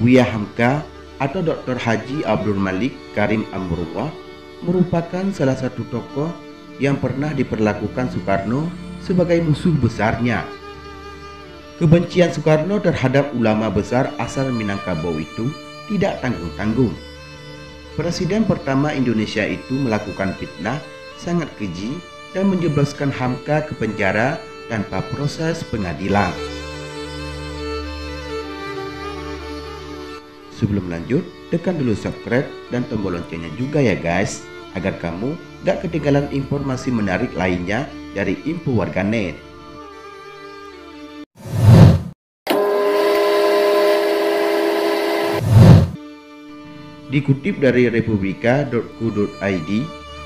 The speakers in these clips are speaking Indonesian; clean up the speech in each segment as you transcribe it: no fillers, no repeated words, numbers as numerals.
Buya Hamka atau Dr. Haji Abdul Malik Karim Amrullah merupakan salah satu tokoh yang pernah diperlakukan Soekarno sebagai musuh besarnya. Kebencian Soekarno terhadap ulama besar asal Minangkabau itu tidak tanggung-tanggung. Presiden pertama Indonesia itu melakukan fitnah sangat keji dan menjebloskan Hamka ke penjara tanpa proses pengadilan. Sebelum lanjut, tekan dulu subscribe dan tombol loncengnya juga ya guys, agar kamu gak ketinggalan informasi menarik lainnya dari Info Warganet. Dikutip dari republika.co.id,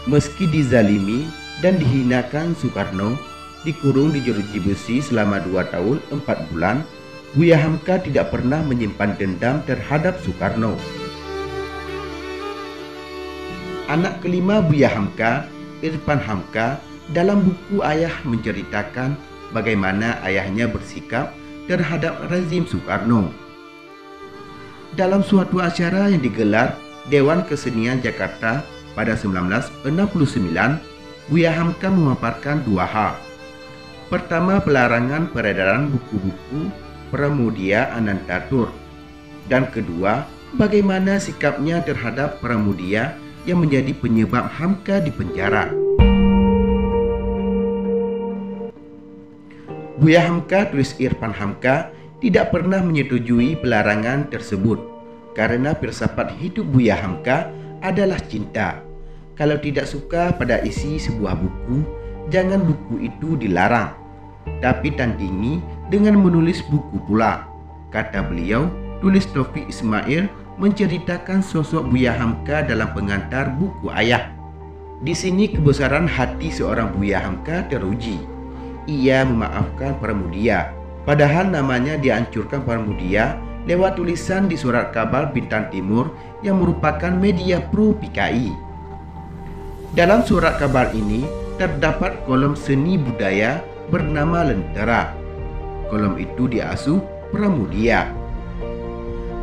meski dizalimi dan dihinakan Soekarno, dikurung di jeruji besi selama 2 tahun 4 bulan, Buya Hamka tidak pernah menyimpan dendam terhadap Soekarno. Anak kelima Buya Hamka, Irfan Hamka, dalam buku Ayah menceritakan bagaimana ayahnya bersikap terhadap rezim Soekarno. Dalam suatu acara yang digelar Dewan Kesenian Jakarta pada 1969, Buya Hamka memaparkan 2 hal. Pertama, pelarangan peredaran buku-buku Pramudia Anantatur, dan kedua, bagaimana sikapnya terhadap Pramudia yang menjadi penyebab Hamka dipenjara. Buya Hamka, tulis Irfan Hamka, tidak pernah menyetujui pelarangan tersebut karena filsafat hidup Buya Hamka adalah cinta. Kalau tidak suka pada isi sebuah buku, jangan buku itu dilarang, tapi tandingi dengan menulis buku pula. Kata beliau, tulis Taufik Ismail menceritakan sosok Buya Hamka dalam pengantar buku Ayah. Di sini kebesaran hati seorang Buya Hamka teruji. Ia memaafkan Pramudia, padahal namanya dihancurkan Pramudia lewat tulisan di Surat Kabar Bintang Timur yang merupakan media pro PKI. Dalam surat kabar ini terdapat kolom seni budaya bernama Lentera. Kolom itu diasuh Pramudia.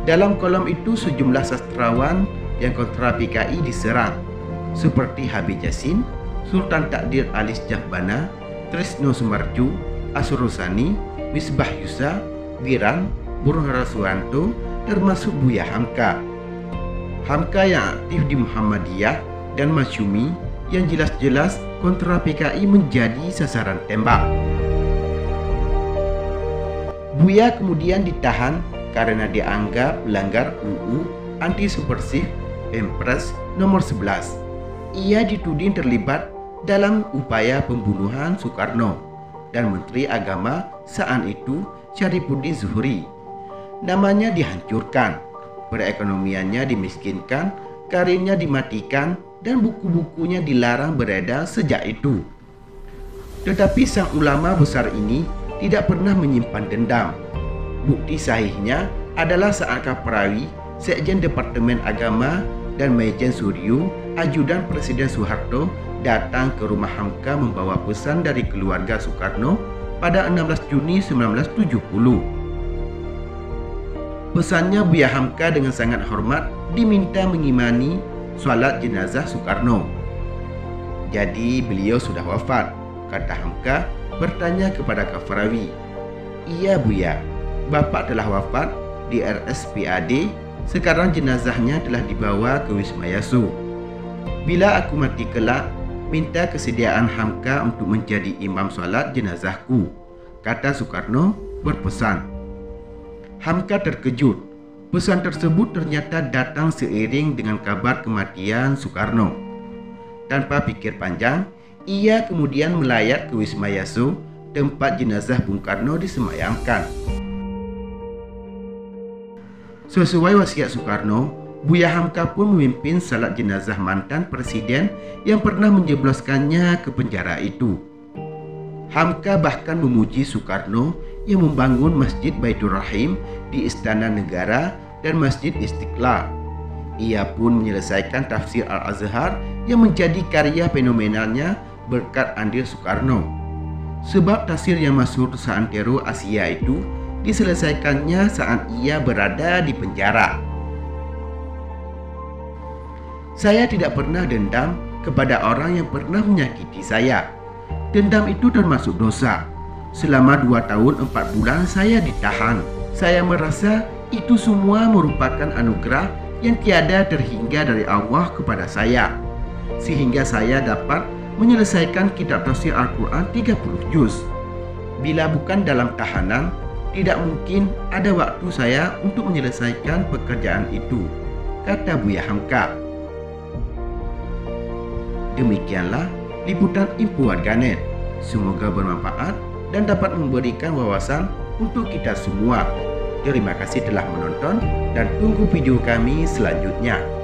Dalam kolom itu sejumlah sastrawan yang kontra PKI diserang, seperti Habib Yasin, Sultan Takdir Alis Jahbana, Trisno Sumarju, Asrorusani, Misbah Yusa, Giran, Burhan Rasuwanto, termasuk Buya Hamka. Hamka yang aktif di Muhammadiyah dan Masyumi yang jelas-jelas kontra PKI menjadi sasaran tembak. Buya kemudian ditahan karena dianggap melanggar UU Anti Subversif Impres nomor 11. Ia dituding terlibat dalam upaya pembunuhan Soekarno dan Menteri Agama saat itu Syarifuddin Zuhri. Namanya dihancurkan, perekonomiannya dimiskinkan, karirnya dimatikan, dan buku-bukunya dilarang beredar sejak itu. Tetapi sang ulama besar ini tidak pernah menyimpan dendam. Bukti sahihnya adalah saat Kaprawi, Sekjen Departemen Agama, dan Maijen Suryo, ajudan Presiden Soeharto, datang ke rumah Hamka membawa pesan dari keluarga Soekarno pada 16 Juni 1970. Pesannya, Buya Hamka dengan sangat hormat diminta mengimani sholat jenazah Soekarno. Jadi beliau sudah wafat, kata Hamka bertanya kepada Kaprawi. Iya Buya, Bapak telah wafat di RSPAD, sekarang jenazahnya telah dibawa ke Wisma Yasu. Bila aku mati kelak, minta kesediaan Hamka untuk menjadi imam sholat jenazahku, kata Soekarno berpesan. Hamka terkejut. Pesan tersebut ternyata datang seiring dengan kabar kematian Soekarno. Tanpa pikir panjang, ia kemudian melayat ke Wisma Yasu, tempat jenazah Bung Karno disemayamkan. Sesuai wasiat Soekarno, Buya Hamka pun memimpin salat jenazah mantan presiden yang pernah menjebloskannya ke penjara itu. Hamka bahkan memuji Soekarno yang membangun Masjid Baitur Rahim di Istana Negara dan Masjid Istiqlal. Ia pun menyelesaikan tafsir Al-Azhar yang menjadi karya fenomenalnya berkat andil Soekarno. Sebab tafsir yang masyhur seantero Asia itu diselesaikannya saat ia berada di penjara. Saya tidak pernah dendam kepada orang yang pernah menyakiti saya. Dendam itu termasuk dosa. Selama 2 tahun 4 bulan saya ditahan. Saya merasa itu semua merupakan anugerah yang tiada terhingga dari Allah kepada saya, sehingga saya dapat menyelesaikan kitab tafsir Al-Quran 30 juz. Bila bukan dalam tahanan, tidak mungkin ada waktu saya untuk menyelesaikan pekerjaan itu, kata Buya Hamka. Demikianlah liputan Info Warganet. Semoga bermanfaat dan dapat memberikan wawasan untuk kita semua. Terima kasih telah menonton dan tunggu video kami selanjutnya.